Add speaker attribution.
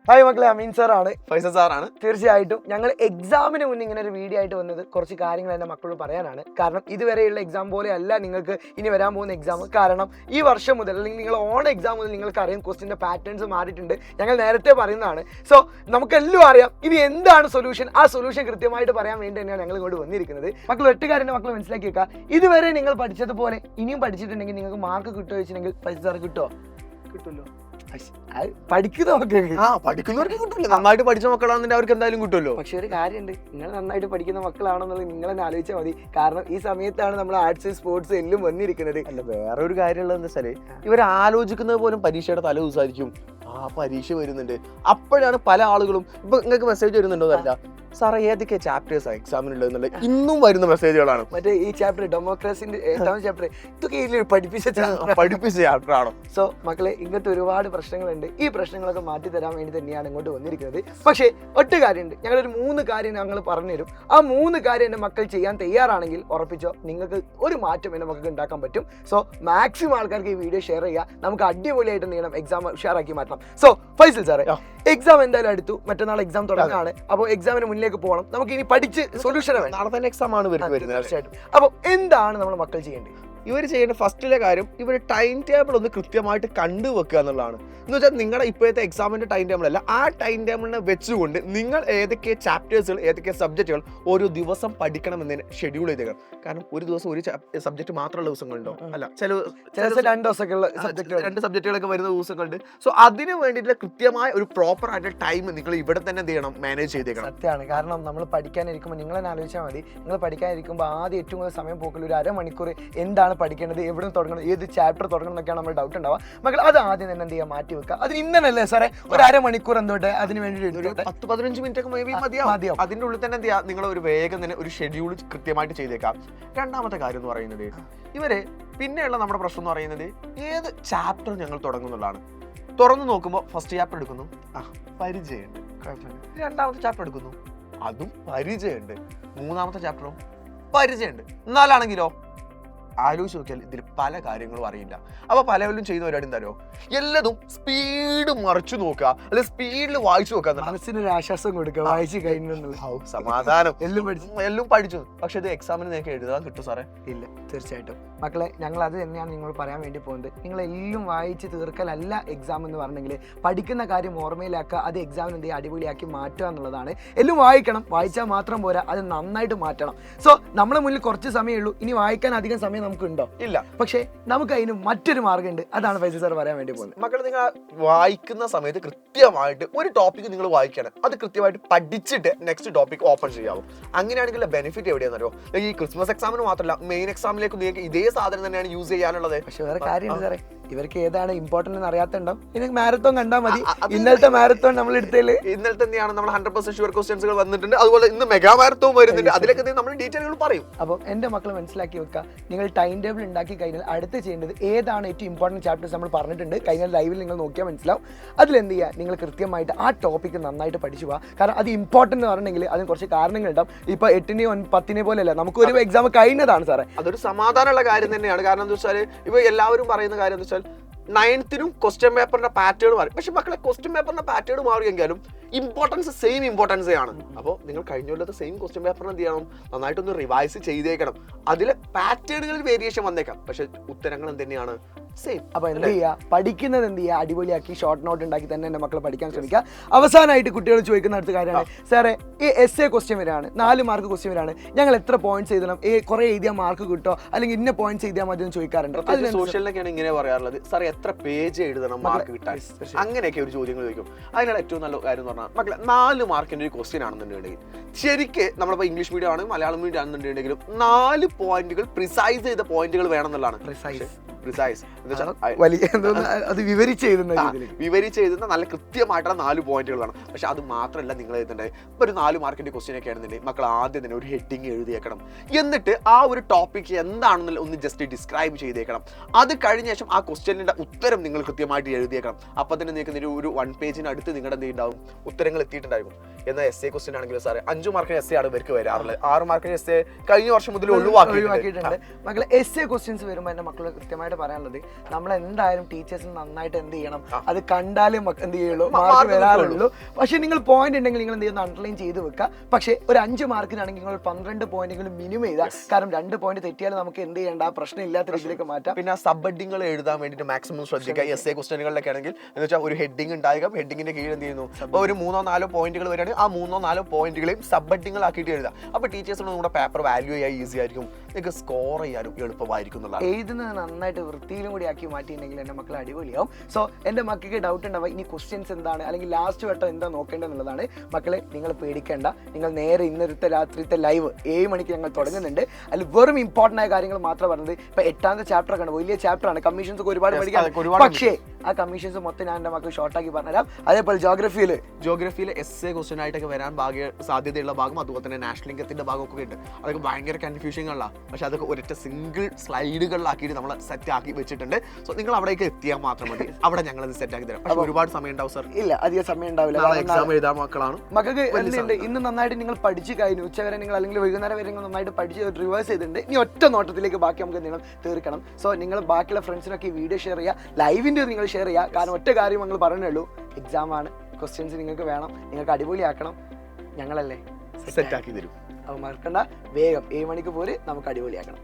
Speaker 1: Hi മക്കളെ, അമീൻ സാറാണ്.
Speaker 2: ഫൈസൽ സാറാണ്.
Speaker 1: തീർച്ചയായിട്ടും ഞങ്ങൾ എക്സാമിന് മുന്നേ ഇങ്ങനെ ഒരു വീഡിയോ ആയിട്ട് വന്നത് കുറച്ച് കാര്യങ്ങൾ എൻ്റെ മക്കളോട് പറയാനാണ്. കാരണം ഇതുവരെയുള്ള എക്സാം പോലെ അല്ല നിങ്ങൾക്ക് ഇനി വരാൻ പോകുന്ന എക്സാം. കാരണം ഈ വർഷം മുതൽ അല്ലെങ്കിൽ നിങ്ങൾ ഓൺ എക്സാം മുതൽ നിങ്ങൾക്ക് അറിയാം ക്വസ്റ്റിൻ്റെ പാറ്റേൺസ് മാറിയിട്ടുണ്ട്. ഞങ്ങൾ നേരത്തെ പറയുന്നതാണ്. സോ നമുക്കെല്ലാം അറിയാം ഇനി എന്താണ് സൊല്യൂഷൻ. ആ സൊല്യൂഷൻ കൃത്യമായിട്ട് പറയാൻ വേണ്ടി തന്നെയാണ് ഞങ്ങൾ ഇങ്ങോട്ട് വന്നിരിക്കുന്നത്. മക്കൾ ഒറ്റക്കാരൻ്റെ മക്കൾ മനസ്സിലാക്കി വെക്കുക, ഇതുവരെ നിങ്ങൾ പഠിച്ചതുപോലെ ഇനിയും പഠിച്ചിട്ടുണ്ടെങ്കിൽ നിങ്ങൾക്ക് മാർക്ക് കിട്ടുമോ വെച്ചിട്ടുണ്ടെങ്കിൽ ഫൈസൽ സാർ കിട്ടുമോ? കിട്ടുമല്ലോ.
Speaker 2: പഠിക്കുന്നവർക്ക് കിട്ടില്ല. നന്നായിട്ട് പഠിച്ച മക്കളാണെന്നുണ്ടെങ്കിൽ അവർക്ക് എന്തായാലും കിട്ടുമല്ലോ.
Speaker 1: പക്ഷെ ഒരു കാര്യമുണ്ട്, നിങ്ങൾ നന്നായിട്ട് പഠിക്കുന്ന മക്കളാണെന്നുള്ളത് നിങ്ങൾ തന്നെ ആലോചിച്ചാൽ മതി. കാരണം ഈ സമയത്താണ് നമ്മൾ ആർട്സ് സ്പോർട്സ് എല്ലാം വന്നിരിക്കുന്നത്.
Speaker 2: അല്ല, വേറെ ഒരു കാര്യമുള്ളത് എന്താ വെച്ചാല് ഇവർ ആലോചിക്കുന്നത് പോലും പരീക്ഷയുടെ തലേ ദിവസമായിരിക്കും. പരീക്ഷ വരുന്നുണ്ട്. അപ്പോഴാണ് പല ആളുകളും ഇപ്പൊ നിങ്ങൾക്ക് മെസ്സേജ് വരുന്നുണ്ടോ അറിയില്ല, സാറേ ഏതൊക്കെ ചാപ്റ്റേഴ്സാണ് എക്സാമിനുള്ളത് ഇന്നും വരുന്ന മെസ്സേജുകളാണ്.
Speaker 1: മറ്റേ ഈ ചാപ്റ്റർ ഡെമോക്രസിന്റെ ചാപ്റ്റർ ഇതൊക്കെ പഠിപ്പിച്ച
Speaker 2: ചാപ്റ്റർ ആണോ?
Speaker 1: സോ മക്കളെ, ഇങ്ങനത്തെ ഒരുപാട് പ്രശ്നങ്ങളുണ്ട്. ഈ പ്രശ്നങ്ങളൊക്കെ മാറ്റി തരാൻ വേണ്ടി തന്നെയാണ് ഇങ്ങോട്ട് വന്നിരിക്കുന്നത്. പക്ഷേ ഒറ്റ കാര്യമുണ്ട്, ഞങ്ങളൊരു 3 കാര്യം ഞങ്ങൾ പറഞ്ഞുതരും. ആ 3 കാര്യം എൻ്റെ മക്കൾ ചെയ്യാൻ തയ്യാറാണെങ്കിൽ ഉറപ്പിച്ചോ നിങ്ങൾക്ക് ഒരു മാറ്റം എൻ്റെ മക്കൾക്ക് ഉണ്ടാക്കാൻ പറ്റും. സോ മാക്സിമം ആൾക്കാർക്ക് ഈ വീഡിയോ ഷെയർ ചെയ്യുക. നമുക്ക് അടിപൊളിയായിട്ട് ചെയ്യണം, എക്സാം ഉഷാറാക്കി മാറ്റണം. സോ ഫൈസൽ സാറേ, എക്സാം എന്തായാലും അടുത്തു, മറ്റന്നാൾ എക്സാം തുടങ്ങാണ്. അപ്പോൾ എക്സാമിന് മുന്നിലേക്ക് പോകണം. നമുക്ക് ഇനി പഠിച്ച് സൊല്യൂഷൻ വേണം.
Speaker 2: നാളെ തന്നെ എക്സാം ആണ് വരുന്നത്.
Speaker 1: തീർച്ചയായിട്ടും. അപ്പോൾ എന്താണ് നമ്മൾ മക്കൾ ചെയ്യേണ്ടത്?
Speaker 2: ഇവർ ചെയ്യേണ്ട ഫസ്റ്റിലെ കാര്യം, ഇവർ ടൈം ടേബിൾ ഒന്ന് കൃത്യമായിട്ട് കണ്ടുവെക്കുക എന്നുള്ളതാണ്. എന്ന് വെച്ചാൽ നിങ്ങളുടെ ഇപ്പോഴത്തെ എക്സാമിന്റെ ടൈം ടേബിൾ അല്ല, ആ ടൈം ടേബിളിനെ വെച്ചുകൊണ്ട് നിങ്ങൾ ഏതൊക്കെ ചാപ്റ്റേഴ്സുകൾ ഏതൊക്കെ സബ്ജക്റ്റുകൾ ഓരോ ദിവസം പഠിക്കണമെന്നതിന് ഷെഡ്യൂൾ ചെയ്തേക്കണം. കാരണം ഒരു ദിവസം ഒരു സബ്ജക്ട് മാത്രമുള്ള ദിവസങ്ങളുണ്ടോ? അല്ല, ചില
Speaker 1: 2
Speaker 2: സബ്ജക്റ്റുകളൊക്കെ വരുന്ന ദിവസങ്ങളുണ്ട്. സോ അതിന് വേണ്ടിയിട്ടുള്ള കൃത്യമായ ഒരു പ്രോപ്പർ ആയിട്ട് ടൈം നിങ്ങൾ ഇവിടെ തന്നെ എന്ത് ചെയ്യണം, മാനേജ് ചെയ്തേക്കണം.
Speaker 1: സത്യമാണ്. കാരണം നമ്മൾ പഠിക്കാനിരിക്കുമ്പോൾ നിങ്ങൾ തന്നെ ആലോചിച്ചാൽ മതി, നിങ്ങൾ പഠിക്കാനിരിക്കുമ്പോൾ ആദ്യം ഏറ്റവും കൂടുതൽ സമയം പോക്കൽ ഒരു അരമണിക്കൂർ എന്താണ് പഠിക്കേണ്ടത്, എവിടെ തുടങ്ങണം, ഏത് ചാപ്റ്റർ തുടങ്ങണം എന്നൊക്കെയാണ് നമ്മൾ ഡൗട്ട് ഉണ്ടാവുക. മക്കൾ അത് ആദ്യം തന്നെ എന്ത് ചെയ്യുക, മാറ്റി വെക്കുക. അതിന് ഇന്നല്ലേ സാറേ ഒരു അരമണിക്കൂർ എന്തോട്ടെ അതിന് വേണ്ടി
Speaker 2: 10-15 മിനിറ്റ് ഒക്കെ മതിയാവും. അതിന്റെ ഉള്ളിൽ തന്നെ എന്ത് ചെയ്യുക, നിങ്ങൾ ഒരു വേഗം തന്നെ ഒരു ഷെഡ്യൂൾ കൃത്യമായിട്ട് ചെയ്തേക്കാം. രണ്ടാമത്തെ കാര്യം എന്ന് പറയുന്നത്, ഇവര് പിന്നെയുള്ള നമ്മുടെ പ്രശ്നം എന്ന് പറയുന്നത് ഏത് ചാപ്റ്റർ ഞങ്ങൾ തുടങ്ങുന്നുള്ളതാണ്. തുറന്നു നോക്കുമ്പോൾ ഫസ്റ്റ് ചാപ്റ്റർ എടുക്കുന്നു, പരിചയമുണ്ട്. രണ്ടാമത്തെ ചാപ്റ്റർ എടുക്കുന്നു, അതും പരിചയമുണ്ട്. മൂന്നാമത്തെ ചാപ്റ്ററും പരിചയമുണ്ട്. നാലാണെങ്കിലോ ആലോചിച്ച് നോക്കിയാൽ ഇതിൽ പല കാര്യങ്ങളും അറിയില്ല. അപ്പൊ പലവരും ചെയ്യുന്ന പരിപാടി എന്താണോ, എല്ലാതും സ്പീഡ് മറിച്ചു നോക്കുക, അല്ലെങ്കിൽ സ്പീഡിൽ വായിച്ചു നോക്കുക.
Speaker 1: മനസ്സിനൊരു ആശ്വാസം കൊടുക്കുക, വായിച്ചു കഴിഞ്ഞു
Speaker 2: സമാധാനം. എല്ലാം പഠിച്ചു, പക്ഷെ ഇത് എക്സാമിന് നിങ്ങൾക്ക് എഴുതാൻ കിട്ടും സാറേ?
Speaker 1: ഇല്ല. തീർച്ചയായിട്ടും മക്കളെ, ഞങ്ങൾ അത് തന്നെയാണ് നിങ്ങൾ പറയാൻ വേണ്ടി പോകുന്നത്. നിങ്ങളെല്ലാം വായിച്ച് തീർക്കലല്ല എക്സാം എന്ന് പറഞ്ഞെങ്കിൽ പഠിക്കുന്ന കാര്യം ഓർമ്മയിലാക്കുക, അത് എക്സാമിന് എന്ത് ചെയ്യുക, അടിപൊളിയാക്കി മാറ്റുക എന്നുള്ളതാണ്. എല്ലാം വായിക്കണം, വായിച്ചാൽ മാത്രം പോരാ, അത് നന്നായിട്ട് മാറ്റണം. സോ നമ്മുടെ മുന്നിൽ കുറച്ച് സമയമേ ഉള്ളൂ. ഇനി വായിക്കാൻ അധികം സമയം നമുക്കുണ്ടോ?
Speaker 2: ഇല്ല.
Speaker 1: പക്ഷേ നമുക്ക് അതിന് മറ്റൊരു മാർഗ്ഗമുണ്ട്. അതാണ് ഫൈസൽ സാർ പറയാൻ വേണ്ടി പോകുന്നത്.
Speaker 2: മക്കൾ, നിങ്ങൾ വായിക്കുന്ന സമയത്ത് കൃത്യമായിട്ട് ഒരു ടോപ്പിക് നിങ്ങൾ വായിക്കണം, അത് കൃത്യമായിട്ട് പഠിച്ചിട്ട് നെക്സ്റ്റ് ടോപ്പിക് ഓപ്പൺ ചെയ്യാവും. അങ്ങനെയാണെങ്കിൽ ബെനിഫിറ്റ് എവിടെയാണെന്നറിയോ, ഈ ക്രിസ്മസ് എക്സാമിന് മാത്രമല്ല മെയിൻ എക്സാമിലേക്ക് നിങ്ങൾക്ക് ഇതേ സാധനം തന്നെയാണ് യൂസ് ചെയ്യാനുള്ളത്.
Speaker 1: പക്ഷെ വേറെ കാര്യമുണ്ട് സാറേ, ഇവർക്ക് ഏതാണ് ഇമ്പോർട്ടന്റ് എന്ന് അറിയാത്തുണ്ടാവും. ഇനി മാരത്തോൺ കണ്ടാൽ മതി. ഇന്നലത്തെ മാരത്തോൺ നമ്മൾ എടുത്തതിൽ
Speaker 2: ഇന്നലത്തെ തന്നെയാണ് നമ്മൾ 100% ഷുവർ ക്വസ്റ്റ്യൻസുകൾ വന്നിട്ടുണ്ട്. അതുപോലെ ഇന്ന് മെഗാ മാരത്തോൺ വരുന്നുണ്ട്. അതിലൊക്കെ നമ്മൾ ഡീറ്റെയിലുകൾ പറയും.
Speaker 1: അപ്പം എൻ്റെ മക്കൾ മനസ്സിലാക്കി വെക്കുക, നിങ്ങൾ ടൈം ടേബിൾ ഉണ്ടാക്കി കഴിഞ്ഞാൽ അടുത്ത് ചെയ്യേണ്ടത് ഏതാണ് ഏറ്റവും ഇമ്പോർട്ടൻറ്റ് ചാപ്റ്റേഴ്സ് നമ്മൾ പറഞ്ഞിട്ടുണ്ട്. കഴിഞ്ഞാൽ ലൈവിൽ നിങ്ങൾ നോക്കിയാൽ മനസ്സിലാവും. അതിലെന്ത് ചെയ്യുക, നിങ്ങൾ കൃത്യമായിട്ട് ആ ടോപ്പിക്ക് നന്നായിട്ട് പഠിച്ചു പോവുക. കാരണം അത് ഇമ്പോർട്ടൻ്റ് എന്ന് പറഞ്ഞെങ്കിൽ അതിന് കുറച്ച് കാരണങ്ങളുണ്ടാവും. ഇപ്പോൾ 8-നെയോ 10-നെയോ പോലെയല്ല, നമുക്ക് ഒരു എക്സാം കഴിഞ്ഞതാണ് സാറേ.
Speaker 2: അതൊരു സമാധാനമുള്ള കാര്യം തന്നെയാണ്. കാരണം എന്താ വെച്ചാൽ ഇപ്പോൾ എല്ലാവരും പറയുന്ന കാര്യം എന്താ വെച്ചാൽ 9th-നും ക്വസ്റ്റ്യൻ പേപ്പറിന്റെ പാറ്റേൺ മാറി. പക്ഷെ മക്കളെ, ക്വസ്റ്റ്യൻ പേപ്പറിന്റെ പാറ്റേൺ മാറിയെങ്കിലും ഇമ്പോർട്ടൻസ് സെയിം ഇമ്പോർട്ടൻസ് ആണ്. അപ്പോൾ നിങ്ങൾ കഴിഞ്ഞ കൊല്ലത്തെ സെയിം ക്വസ്റ്റ്യൻ പേപ്പറിന് എന്ത് ചെയ്യണം, നന്നായിട്ടൊന്ന് റിവൈസ് ചെയ്തേക്കണം. അതിൽ പാറ്റേണുകളിൽ വേരിയേഷൻ വന്നേക്കാം, പക്ഷെ ഉത്തരങ്ങൾ എന്ത് സെയിം.
Speaker 1: അപ്പോൾ എന്ത് ചെയ്യുക, പഠിക്കുന്നത് എന്ത് ചെയ്യുക, അടിപൊളിയാക്കി ഷോർട്ട് നോട്ട് ഉണ്ടാക്കി തന്നെ എൻ്റെ മക്കളെ പഠിക്കാൻ ശ്രമിക്കുക. അവസാനമായിട്ട് കുട്ടികൾ ചോദിക്കുന്ന അടുത്ത കാര്യമാണ്, സാറേ ഈ essay ക്വസ്റ്റ്യൻ വരാണ്, 4 മാർക്ക് ക്വസ്റ്റ്യൻ വരാണ്, ഞങ്ങൾ എത്ര പോയിന്റ്സ് എഴുതണം, കുറേ എഴുതിയാൽ മാർക്ക് കിട്ടോ, അല്ലെങ്കിൽ ഇന്ന പോയിന്റ്സ് എഴുതിയാൽ മതി എന്ന് ചോദിക്കാറുണ്ട്.
Speaker 2: സോഷ്യലിലൊക്കെയാണ് ഇങ്ങനെ പറയാറുള്ളത്, സാറേ എത്ര പേജ് എഴുതണം മാർക്ക് കിട്ടാൻ, അങ്ങനെയൊക്കെ ഒരു ചോദ്യങ്ങൾ ചോദിക്കും. അതിനുള്ള ഏറ്റവും നല്ല കാര്യം എന്ന് പറഞ്ഞാൽ, മക്കളെ 4 മാർക്കിന്റെ ഒരു ക്വസ്റ്റ്യൻ ആണെന്നുണ്ടെങ്കിൽ ശരിക്ക് നമ്മളിപ്പോൾ ഇംഗ്ലീഷ് മീഡിയം ആണ് മലയാളം മീഡിയം ആണെന്നുണ്ടെങ്കിലും 4 പോയിന്റുകൾ പ്രിസൈസ് ചെയ്ത പോയിന്റുകൾ വേണമെന്നുള്ളതാണ്. വിവരിച്ച് എഴുതുന്ന നല്ല കൃത്യമായിട്ടുള്ള 4 പോയിന്റുകൾ വേണം. പക്ഷെ അത് മാത്രമല്ല നിങ്ങൾ എഴുതേണ്ടത്. ഇപ്പോൾ ഒരു 4 മാർക്കിന്റെ ക്വസ്റ്റ്യൻ ഒക്കെ ആണെന്നുണ്ടെങ്കിൽ മക്കൾ ആദ്യം തന്നെ ഒരു ഹെഡിങ് എഴുതിയേക്കണം. എന്നിട്ട് ആ ഒരു ടോപ്പിക് എന്താണെന്നുള്ള ഒന്ന് ജസ്റ്റ് ഡിസ്ക്രൈബ് ചെയ്തേക്കണം. അത് കഴിഞ്ഞ ശേഷം ആ ക്വസ്റ്റ്യനിന്റെ ഉത്തരം നിങ്ങൾ കൃത്യമായിട്ട് എഴുതിയേക്കണം. അപ്പോൾ തന്നെ നിങ്ങൾക്ക് ഒരു 1 പേജിന് അടുത്ത് നിങ്ങളുടെ എന്ത് ഉണ്ടാവും, ഉത്തരങ്ങൾ എത്തിയിട്ടുണ്ടായിരിക്കും. എന്നാൽ എസ് എ ക്വസ്റ്റ്യൻ ആണെങ്കിലും സാറേ 5 മാർക്കിന് എസ് എ ആണ് ഇവർക്ക് വരാറുള്ളത്. 6 മാർക്കിന് എസ് എ കഴിഞ്ഞ വർഷം മുതൽ
Speaker 1: ഒഴിവാക്കിയിട്ടുണ്ട്. മക്കളെ എസ് എ ക്വസ്റ്റ്യൻസ് വരുമ്പോൾ എന്റെ മക്കൾ കൃത്യമായിട്ട് പറയാനുള്ളത് നമ്മൾ എന്തായാലും ടീച്ചേഴ്സിന് നന്നായിട്ട് എന്ത് ചെയ്യണം, അത് കണ്ടാലേ എന്ത് ചെയ്യുള്ളൂ മാർക്ക് വരാറുള്ളൂ. പക്ഷെ നിങ്ങൾ പോയിന്റ് ഉണ്ടെങ്കിൽ നിങ്ങൾ എന്ത് ചെയ്യുന്ന അണ്ടർലൈൻ ചെയ്ത് വെക്കുക. പക്ഷേ ഒരു 5 മാർക്കിനാണെങ്കിൽ നിങ്ങൾ 12 പോയിന്റെങ്കിലും മിനിമം ചെയ്താൽ, കാരണം 2 പോയിന്റ് തെറ്റിയാൽ നമുക്ക് എന്ത് ചെയ്യേണ്ട, ആ പ്രശ്നം ഇല്ലാത്ത രീതിയിലേക്ക് മാറ്റാം.
Speaker 2: പിന്നെ സബ് ഹെഡിങ്ങൾ എഴുതാൻ വേണ്ടിയിട്ട് മാക്സിമം ശ്രദ്ധിക്കുക. എസ് എ ക്വസ്റ്റ്യനുകളിലൊക്കെ ആണെങ്കിൽ എന്ന് വെച്ചാൽ ഒരു ഹെഡിങ് ഉണ്ടാകുക, ഹെഡിങ്ങിന്റെ കീഴിൽ എന്ത് ചെയ്യുന്നു, അപ്പോൾ ഒരു 3-4 പോയിന്റുകൾ വരികയാണെങ്കിൽ ആ 3-4 പോയിന്റുകളെയും സബ് ഹെഡിങ്ങൾ ആക്കിയിട്ട് എഴുതാം. അപ്പോൾ ടീച്ചേഴ്സിന് നമ്മുടെ പേപ്പർ വാല്യൂ ചെയ്യാൻ ഈസി ആയിരിക്കും, നിങ്ങൾക്ക് സ്കോർ ചെയ്യാനും എളുപ്പമായിരിക്കും എന്നുള്ളത്.
Speaker 1: എഴുതുന്നത് നന്നായിട്ട് വൃത്തിയിലും കൂടി ആക്കി മാറ്റിയിട്ടുണ്ടെങ്കിൽ എൻ്റെ മക്കൾ അടിപൊളിയാവും. സോ എൻ്റെ മക്കൾക്ക് ഡൗട്ട് ഉണ്ടാവുക ഇനി ക്വസ്റ്റ്യൻസ് എന്താണ് അല്ലെങ്കിൽ ലാസ്റ്റ് വട്ടം എന്താ നോക്കേണ്ടതെന്നുള്ളതാണ്. മക്കളെ നിങ്ങൾ പേടിക്കേണ്ട, നിങ്ങൾ നേരെ ഇന്നത്തെ രാത്രിത്തെ ലൈവ് 7 മണിക്ക് ഞങ്ങൾ തുടങ്ങുന്നുണ്ട്. അതിൽ വെറും ഇമ്പോർട്ടൻ്റ് ആയ കാര്യങ്ങൾ മാത്രം പറഞ്ഞത്. ഇപ്പൊ 8ാമത്തെ ചാപ്റ്റർ ആണ്, വലിയ ചാപ്റ്റർ ആണ്, കമ്മീഷൻസ് ഒക്കെ ഒരുപാട് പഠിക്കാം. പക്ഷേ ആ കമ്മീഷൻസ് മൊത്തം ഞാൻ എൻ്റെ മക്കൾ ഷോർട്ടാക്കി പറഞ്ഞുതരാം. അതേപോലെ ജോഗ്രഫിയിൽ എസ് എ ക്വസ്റ്റ്യൻ ആയിട്ടൊക്കെ വരാൻ സാധ്യതയുള്ള ഭാഗം, അതുപോലെ തന്നെ നാഷണൽ ഇൻകത്തിന്റെ ഭാഗമൊക്കെ ഉണ്ട്. അതൊക്കെ ഭയങ്കര കൺഫ്യൂഷനുകളാണ്. പക്ഷെ അതൊക്കെ ഒരൊറ്റ സിംഗിൾ സ്ലൈഡുകളിലാക്കിയിട്ട് നമ്മൾ സെറ്റ് ആക്കി വെച്ചിട്ടുണ്ട്. സോ നിങ്ങൾ അവിടേക്ക് എത്തിയാൽ മാത്രം മതി, അവിടെ ഞങ്ങൾ അത് സെറ്റ് ആക്കി തരാം. പക്ഷേ ഒരുപാട് സമയം ഉണ്ടാവും സർ? ഇല്ല, അധികം സമയം ഉണ്ടാവില്ല. എക്സാം എഴുതാൻ മക്കളാണ്. മക്കൾക്ക് എന്തുണ്ട്, ഇന്ന് നന്നായിട്ട് നിങ്ങൾ പഠിച്ചു കഴിഞ്ഞു, ഉച്ചവരെ നിങ്ങൾ അല്ലെങ്കിൽ വൈകുന്നേരം വരെ നിങ്ങൾ നന്നായിട്ട് പഠിച്ച് റിവേഴ്സ് ചെയ്തിട്ടുണ്ട്. ഇനി ഒറ്റ നോട്ടത്തിലേക്ക് ബാക്കി നമുക്ക് നിങ്ങൾ തീർക്കണം. സോ നിങ്ങൾ ബാക്കിയുള്ള ഫ്രണ്ട്സിനൊക്കെ ഈ വീഡിയോ ഷെയർ ചെയ്യുക, ലൈവിൻ്റെ നിങ്ങൾ ഷെയർ ചെയ്യുക. കാരണം ഒറ്റ കാര്യം ഞങ്ങൾ പറഞ്ഞുള്ളൂ, എക്സാം ആണ്, ക്വസ്റ്റ്യൻസ് നിങ്ങൾക്ക് വേണം, നിങ്ങൾക്ക് അടിപൊളിയാക്കണം, ഞങ്ങളല്ലേ
Speaker 2: സെറ്റ് ആക്കി തരും.
Speaker 1: അപ്പോൾ മറക്കണ്ട, വേഗം 7 മണിക്ക് പോര്, നമുക്ക് അടിപൊളിയാക്കണം.